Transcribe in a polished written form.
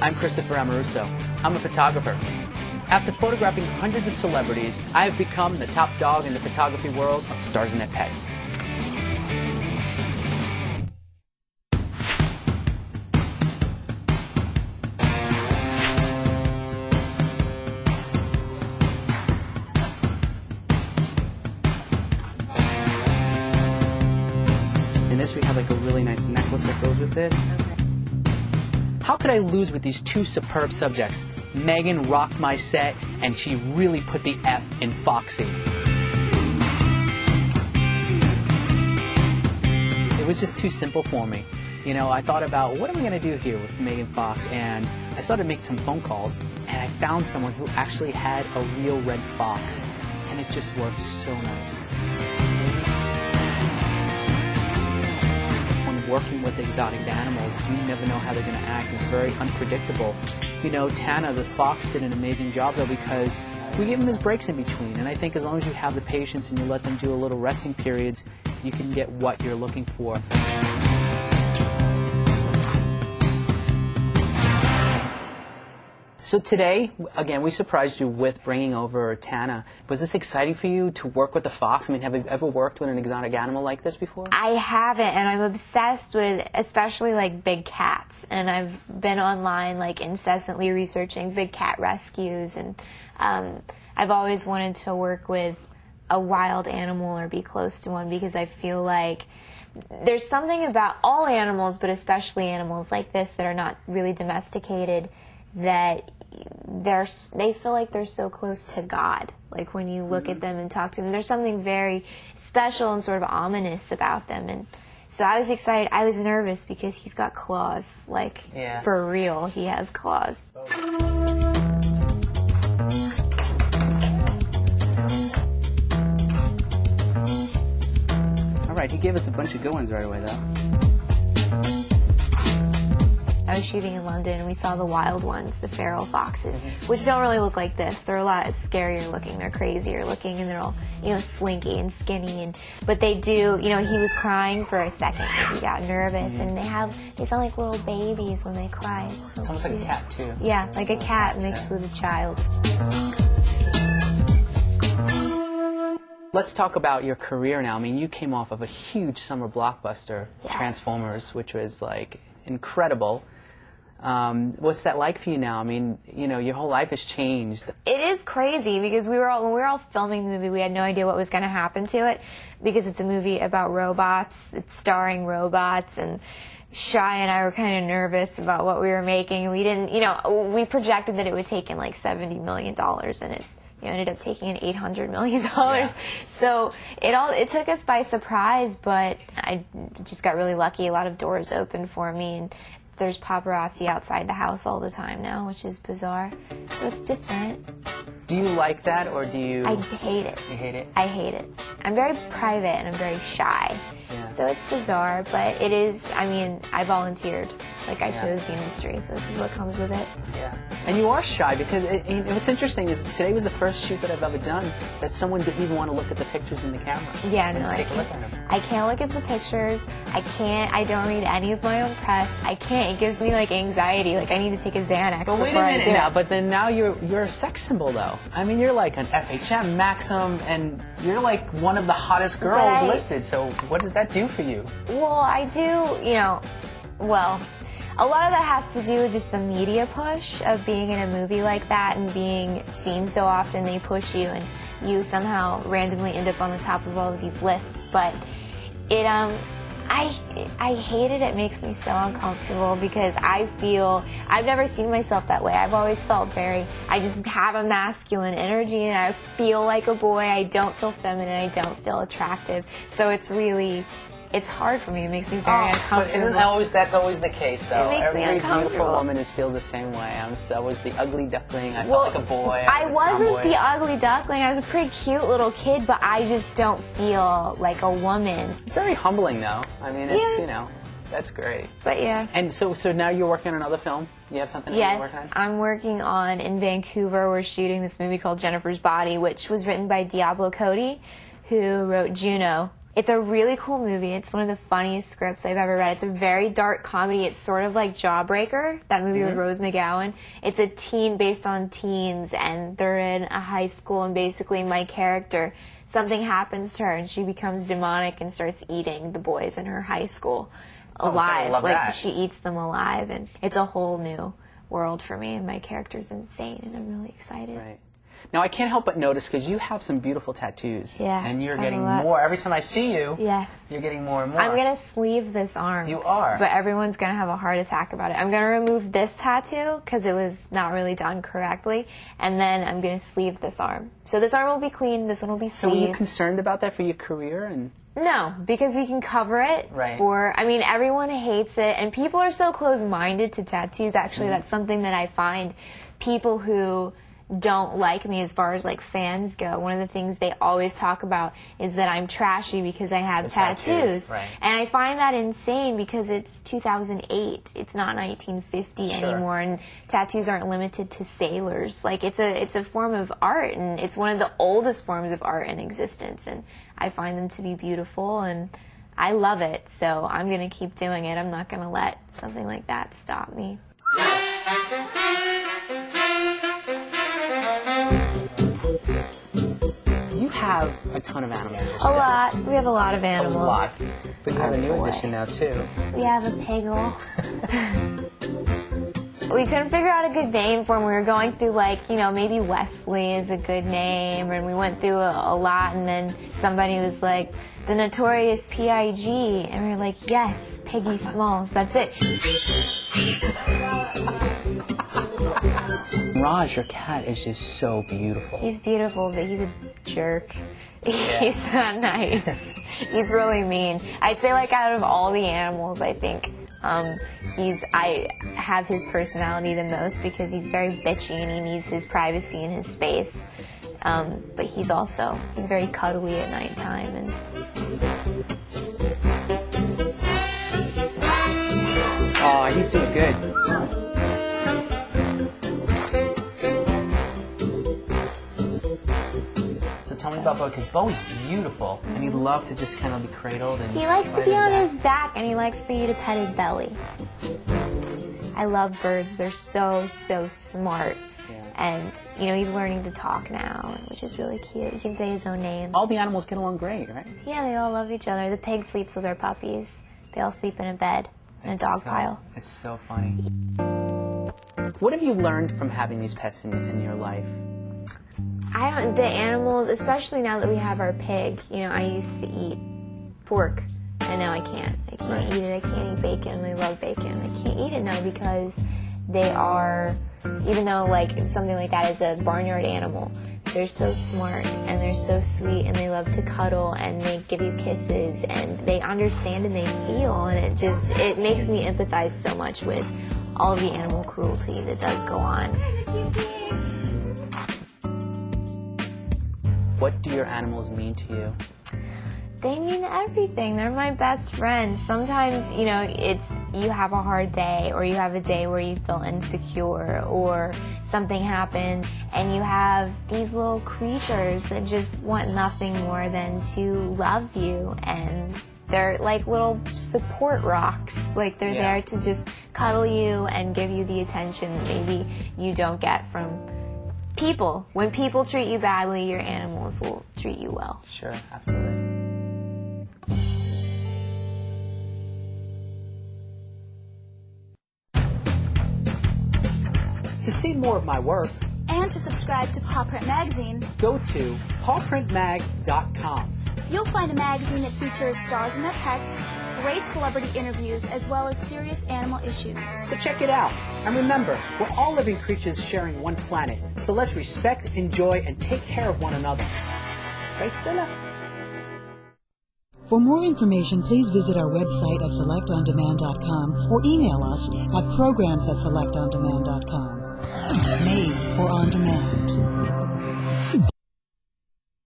I'm Christopher Amoruso. I'm a photographer. After photographing hundreds of celebrities, I have become the top dog in the photography world of StarsNet Pets. In this we have like a really nice necklace that goes with it. How could I lose with these two superb subjects? Megan rocked my set, and she really put the F in Foxy. It was just too simple for me. You know, I thought about, what am I going to do here with Megan Fox? And I started to make some phone calls, and I found someone who actually had a real red fox, and it just worked so nice. Working with exotic animals, you never know how they're going to act. It's very unpredictable. You know, Tana, the fox, did an amazing job, though, because we give him his breaks in between. And I think as long as you have the patience and you let them do a little resting periods, you can get what you're looking for. So today, again, we surprised you with bringing over Tana. Was this exciting for you to work with the fox? I mean, have you ever worked with an exotic animal like this before? I haven't, and I'm obsessed with especially like big cats. And I've been online like incessantly researching big cat rescues, and I've always wanted to work with a wild animal or be close to one, because I feel like there's something about all animals, but especially animals like this that are not really domesticated, that they feel like they're so close to God. Like when you look at them and talk to them, there's something very special and sort of ominous about them. And so I was excited. I was nervous because he's got claws. Like, for real, he has claws. All right, he gave us a bunch of good ones right away, though. I was shooting in London, and we saw the wild ones, the feral foxes, which don't really look like this. They're a lot scarier looking. They're crazier looking, and they're all, you know, slinky and skinny. But they do, you know, he was crying for a second. He got nervous, and they sound like little babies when they cry. It's almost like a cat, too. Yeah, like a cat mixed with a child. Let's talk about your career now. I mean, you came off of a huge summer blockbuster, Transformers, which was, like, incredible. What's that like for you now? I mean, you know, your whole life has changed. It is crazy, because when we were all filming the movie, we had no idea what was going to happen to it, because it's a movie about robots. It's starring robots, and Shai and I were kind of nervous about what we were making. We didn't, you know, we projected that it would take in like $70 million, and it, you know, ended up taking in $800 million. Yeah. So it took us by surprise, but I just got really lucky. A lot of doors opened for me, and there's paparazzi outside the house all the time now, which is bizarre. So it's different. Do you like that, or do you... I hate it. You hate it? I hate it. I'm very private, and I'm very shy. Yeah. So it's bizarre, but it is, I mean, I volunteered. Like, I chose the industry, so this is what comes with it. Yeah. And you are shy, because what's interesting is today was the first shoot that I've ever done that someone didn't even want to look at the pictures in the camera. Yeah, no, take a look at them. I can't look at the pictures. I don't read any of my own press. I can't. It gives me, like, anxiety. Like, I need to take a Xanax before I do it. But wait a minute now, but then now you're a sex symbol, though. I mean, you're like an FHM, Maxim, and you're like one of the hottest girls listed, so what does that do for you? Well, I do, you know, well, a lot of that has to do with just the media push of being in a movie like that and being seen so often. They push you, and you somehow randomly end up on the top of all of these lists. But it, I hate it. It makes me so uncomfortable, because I feel, I've never seen myself that way. I've always felt I just have a masculine energy, and I feel like a boy. I don't feel feminine. I don't feel attractive. So it's hard for me. It makes me very uncomfortable. But that's always the case, though? It makes me uncomfortable. Every beautiful woman feels the same way. I was the ugly duckling. I felt like a boy. I wasn't the ugly duckling. I was a pretty cute little kid, but I just don't feel like a woman. It's very humbling, though. I mean, it's, you know, that's great. But yeah. And so now you're working on another film? You have something you're working on? Yes, I'm working on, in Vancouver, we're shooting this movie called Jennifer's Body, which was written by Diablo Cody, who wrote Juno. It's a really cool movie. It's one of the funniest scripts I've ever read. It's a very dark comedy. It's sort of like Jawbreaker, that movie with Rose McGowan. It's a teen based on teens, and they're in a high school, and basically my character, something happens to her, and she becomes demonic and starts eating the boys in her high school alive. She eats them alive, and it's a whole new world for me, and my character's insane, and I'm really excited. Right. Now, I can't help but notice, because you have some beautiful tattoos. Yeah. And you're getting more. Every time I see you, yeah, you're getting more and more. I'm going to sleeve this arm. You are. But everyone's going to have a heart attack about it. I'm going to remove this tattoo, because it was not really done correctly, and then I'm going to sleeve this arm. So this arm will be clean, this one will be sleeved. So are you concerned about that for your career? And no, because we can cover it for, I mean, everyone hates it, and people are so close-minded to tattoos. Actually, that's something that I find. People who don't like me as far as like fans go, one of the things they always talk about is that I'm trashy because I have tattoos. Right. And I find that insane, because it's 2008. It's not 1950 anymore, and tattoos aren't limited to sailors. Like, it's a form of art, and it's one of the oldest forms of art in existence, and I find them to be beautiful, and I love it. So I'm going to keep doing it. I'm not going to let something like that stop me. you have a ton of animals. A lot. We have a lot of animals. A lot. But you have a new addition now, too. We have a piggle. We couldn't figure out a good name for him. We were going through, like, you know, maybe Wesley is a good name, and we went through a lot, and then somebody was like, the Notorious P.I.G., and we were like, yes, Piggy Smalls, that's it. Raj, your cat, is just so beautiful. He's beautiful, but he's a jerk. He's not nice. He's really mean. I'd say, like, out of all the animals, I think I have his personality the most, because he's very bitchy and he needs his privacy and his space. But he's very cuddly at nighttime. And oh, he's doing good. So tell me about Bo, because Bo is beautiful, and he'd love to just kind of be cradled. And he likes to be on his back, and he likes for you to pet his belly. I love birds. They're so, so smart. Yeah. And, you know, he's learning to talk now, which is really cute. He can say his own name. All the animals get along great, right? Yeah, they all love each other. The pig sleeps with her puppies. They all sleep in a bed, in a dog pile. It's so funny. What have you learned from having these pets in your life? The animals, especially now that we have our pig, you know, I used to eat pork, and now I can't. I can't eat it. I can't eat bacon, and I love bacon. I can't eat it now because they are, even though, like, something like that is a barnyard animal, they're so smart, and they're so sweet, and they love to cuddle, and they give you kisses, and they understand and they feel, and it makes me empathize so much with all of the animal cruelty that does go on. What do your animals mean to you? They mean everything. They're my best friends. Sometimes, you know, you have a hard day, or you have a day where you feel insecure, or something happened, and you have these little creatures that just want nothing more than to love you, and they're like little support rocks. Like, they're there to just cuddle you and give you the attention that maybe you don't get from people. When people treat you badly, your animals will treat you well. Sure, absolutely. To see more of my work and to subscribe to Paw Print Magazine, go to pawprintmag.com. You'll find a magazine that features stars and their pets, great celebrity interviews, as well as serious animal issues. So check it out. And remember, we're all living creatures sharing one planet. So let's respect, enjoy, and take care of one another. Right, Stella? For more information, please visit our website at selectondemand.com or email us at programs@selectondemand.com. Made for On Demand.